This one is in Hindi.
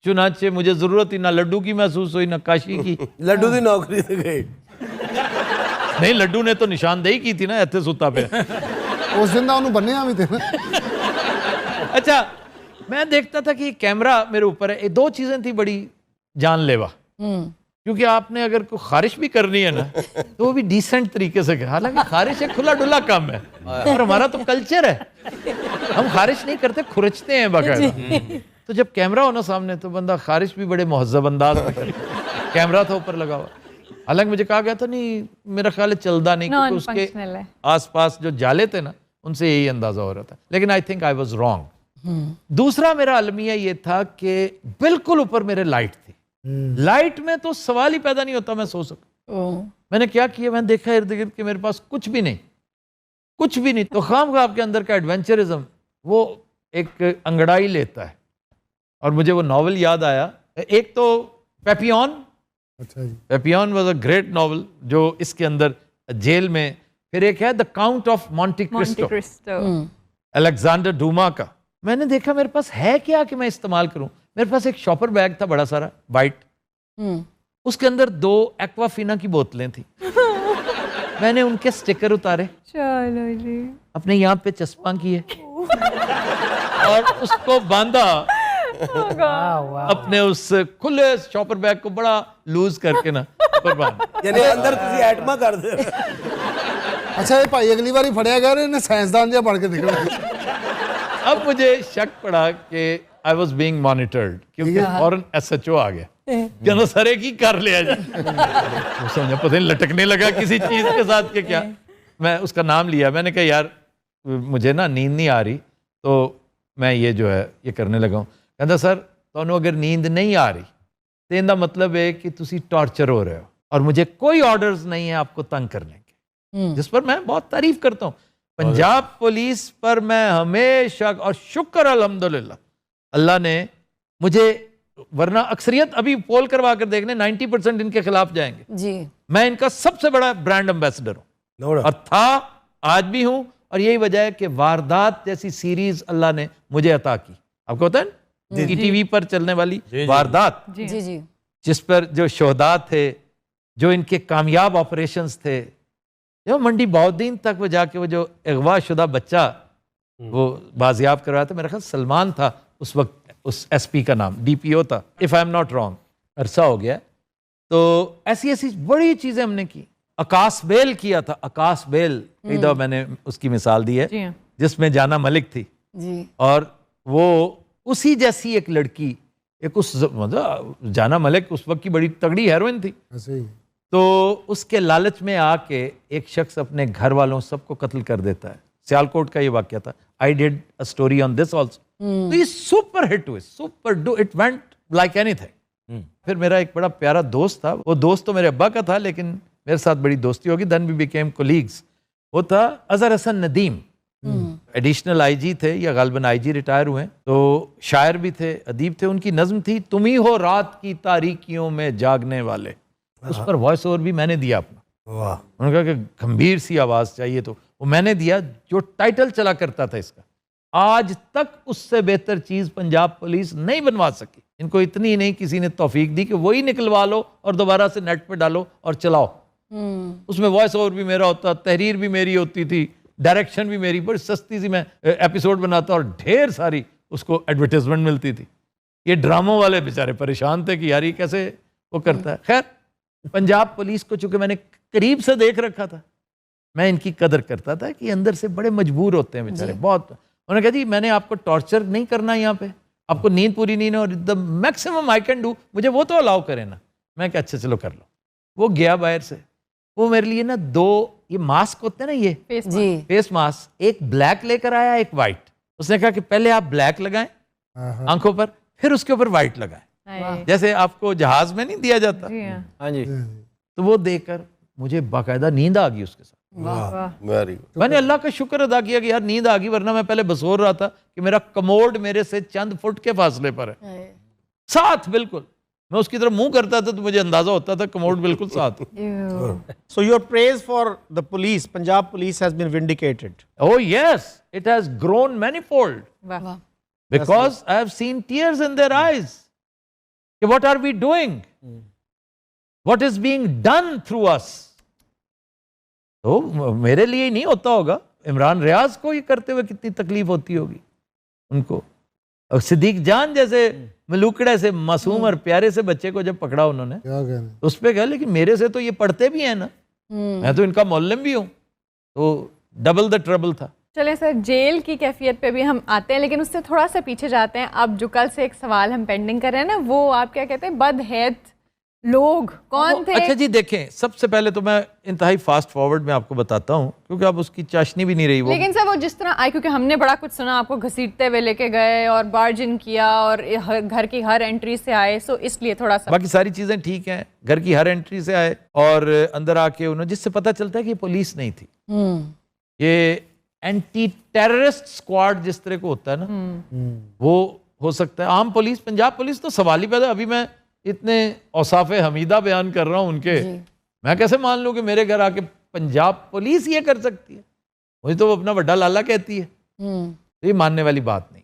चुनाचे मुझे जरूरत ही ना लड्डू की महसूस हुई ना काशी की। लड्डू की नौकरी से गई। नहीं, लड्डू ने तो निशानदेही की थी ना इतने सुता पे। उस दिन तो उन्होंने बनने भी थे ना। अच्छा, मैं देखता था कि कैमरा मेरे ऊपर है। ये दो चीजें थी बड़ी जानलेवा, क्योंकि आपने अगर कोई खारिश भी करनी है ना तो वो भी डिसेंट तरीके से कर। हालांकि खारिश एक खुला डुला काम है और हमारा तो कल्चर है, हम खारिश नहीं करते, खुरचते हैं बाकायदा। तो जब कैमरा हो ना सामने तो बंदा खारिश भी बड़े मुहज्जब अंदाज में करे। कैमरा था ऊपर लगा हुआ, हालांकि मुझे कहा गया था नहीं, मेरा ख्याल है चलदा नहीं, क्योंकि उसके आसपास जो जाले थे ना उनसे यही अंदाजा हो रहा था। लेकिन I think I was wrong. दूसरा मेरा अलमिया ये था कि बिल्कुल ऊपर मेरे लाइट थी। लाइट में तो सवाल ही पैदा नहीं होता मैं सो सकूं। मैंने क्या किया, मैंने देखा इर्द गिर्द कि मेरे पास कुछ भी नहीं, कुछ भी नहीं। तो खामखा आपके अंदर का एडवेंचरिज्म वो एक अंगड़ाई लेता है। और मुझे वो नॉवल याद आया, एक तो पेपियन। अच्छा जी। Papillon was a great novel जो इसके अंदर जेल में, फिर एक है the count of Monte Cristo, Alexandre Dumas का। मैंने देखा मेरे पास है क्या कि मैं इस्तेमाल करूं। मेरे पास एक शॉपर बैग था बड़ा सारा वाइट, उसके अंदर 2 एक्वाफिना की बोतलें थी। मैंने उनके स्टिकर उतारे, चलो जी, अपने यहाँ पे चस्पा किए और उसको बांधा अपने उस खुले शॉपर बैग को बड़ा लूज करके ना ऊपर बांधा। यानी अंदर तुसी एटमा कर दे। अच्छा ये भाई अगली बार ही फड़िया गया इन्हें साइंसदान जहा बन के निकल। अब मुझे शक पड़ा कि आई वॉज बीइंग मॉनिटर्ड, क्योंकि फौरन SHO आ गया, कहना सर एक ही कर लिया जाए। वो समझा पता नहीं लटकने लगा किसी चीज के साथ के क्या। मैं उसका नाम लिया, मैंने कहा यार मुझे ना नींद नहीं आ रही तो मैं ये जो है ये करने लगा हूँ। कहता सर तो अगर नींद नहीं आ रही तो इनका मतलब है कि तुसी टॉर्चर हो रहे हो और मुझे कोई ऑर्डर्स नहीं है आपको तंग करने के, जिस पर मैं बहुत तारीफ करता हूँ। पंजाब पुलिस पर मैं हमेशा, और शुक्र अल्हम्दुलिल्लाह अल्लाह ने मुझे, वरना अक्सरियत अभी पोल करवा कर देखने 90% इनके खिलाफ जाएंगे जी। मैं इनका सबसे बड़ा ब्रांड एम्बेसडर हूँ और था, आज भी हूँ। और यही वजह है कि वारदात जैसी सीरीज अल्लाह ने मुझे अता की। आपको पता है टीवी पर चलने वाली वारदात, जिस पर जो शोहदा थे, जो इनके कामयाब ऑपरेशंस थे, जो मंडी बहाउद्दीन तक वो जाके वो जो अगवा शुदा बच्चा वो बाजियाब करवाया था, मेरा ख्याल सलमान था उस वक्त, उस SP का नाम DPO था, if I am not wrong, अरसा हो गया। तो ऐसी ऐसी बड़ी चीजें हमने की। आकाश बेल किया था, आकाश बेल कई दफा मैंने उसकी मिसाल दी है, जिसमें जाना मलिक थी जी। और वो उसी जैसी एक लड़की, एक उस मतलब जाना मलिक उस वक्त की बड़ी तगड़ी हेरोइन थी, तो उसके लालच में आके एक शख्स अपने घर वालों सबको कत्ल कर देता है। सियालकोट का ये वाकया था। I did a story on this also. तो ये सुपर हिट हुए, super do, it went like anything. फिर मेरा एक बड़ा प्यारा दोस्त था, वो दोस्त तो मेरे अब्बा का था लेकिन मेरे साथ बड़ी दोस्ती होगी, देन वी बिकेम कोलीग्स। वो था अजहर हसन नदीम, एडिशनल IG थे या गालिबन IG रिटायर हुए, तो शायर भी थे, अदीब थे। उनकी नज्म थी तुम ही हो रात की तारीकियों में जागने वाले, उस पर वॉइस ओवर भी मैंने दिया अपना। उन्होंने कहा कि गंभीर सी आवाज चाहिए, तो वो मैंने दिया। जो टाइटल चला करता था इसका, आज तक उससे बेहतर चीज पंजाब पुलिस नहीं बनवा सकी। इनको इतनी ही नहीं, किसी ने तौफीक दी कि वही निकलवा लो और दोबारा से नेट पे डालो और चलाओ। उसमें वॉइस ओवर भी मेरा होता, तहरीर भी मेरी होती थी, डायरेक्शन भी मेरी, बड़ी सस्ती सी मैं एपिसोड बनाता और ढेर सारी उसको एडवर्टाइजमेंट मिलती थी। ये ड्रामों वाले बेचारे परेशान थे कि यार ये कैसे वो करता है। खैर पंजाब पुलिस को चूंकि मैंने करीब से देख रखा था, मैं इनकी कदर करता था कि अंदर से बड़े मजबूर होते हैं बेचारे बहुत। उन्होंने कहा जी मैंने आपको टॉर्चर नहीं करना, यहाँ पे आपको नींद पूरी नहीं, और the maximum I can do, मुझे वो तो अलाउ करे ना। मैं कहा अच्छा चलो कर लो। वो गया बाहर से, वो मेरे लिए ना 2 ये मास्क होते हैं ना, ये फेस मास्क, एक ब्लैक लेकर आया, एक व्हाइट। उसने कहा कि पहले आप ब्लैक लगाएं आंखों पर, फिर उसके ऊपर व्हाइट लगाएं, जैसे आपको जहाज में नहीं दिया जाता। हाँ जी। तो वो देखकर मुझे बाकायदा नींद आ गई उसके साथ। मैंने अल्लाह का शुक्र अदा किया कि यार नींद आ गई, वरना मैं पहले बसोर रहा था कि मेरा कमोड मेरे से चंद फुट के फासले पर है, साथ बिल्कुल। मैं उसकी तरफ मुंह करता था तो मुझे अंदाजा होता था कमोड बिल्कुल साथ। So your praise for the police, Punjab police, has been vindicated. Oh yes, it has grown manifold because I have seen tears in their eyes. कि what are we doing, what is being done through us. तो मेरे लिए ही नहीं होता होगा, इमरान रियाज को ये करते हुए कितनी तकलीफ होती होगी उनको। और सिद्दीक जान जैसे मलूकड़े से मासूम और प्यारे से बच्चे को जब पकड़ा उन्होंने, क्या कहने, तो उस पर कहा लेकिन मेरे से तो ये पढ़ते भी हैं ना, मैं तो इनका मौलम भी हूँ। तो डबल द ट्रबल था। चलें सर, जेल की कैफियत पे भी हम आते हैं, लेकिन उससे थोड़ा सा पीछे जाते हैं। अब जो कल से एक सवाल हम पेंडिंग कर रहे हैं ना, वो आप क्या कहते हैं, बदहैत लोग कौन थे? अच्छा जी देखें, सबसे पहले तो मैं इंतहाई फास्ट फॉरवर्ड में आपको बताता हूँ, क्योंकि अब उसकी चाशनी भी नहीं रही वो। लेकिन सर वो जिस तरह आए, क्योंकि हमने बड़ा कुछ सुना, आपको घसीटते हुए लेके गए और बार्जिन किया और घर की हर एंट्री से आए, सो इसलिए थोड़ा सा। बाकी सारी चीजें ठीक हैं, घर की हर एंट्री से आए और अंदर आके उन्होंने, जिससे पता चलता है कि ये पुलिस नहीं थी, ये एंटी टेररिस्ट स्क्वाड जिस तरह को होता है ना, वो हो सकता है। आम पुलिस, पंजाब पुलिस तो सवाल ही पैदा। अभी मैं इतने औसाफे हमीदा बयान कर रहा हूं उनके, मैं कैसे मान लूं कि मेरे घर आके पंजाब पुलिस ये कर सकती है? मुझे तो वो अपना बड़ा लाला कहती है। तो ये मानने वाली बात नहीं।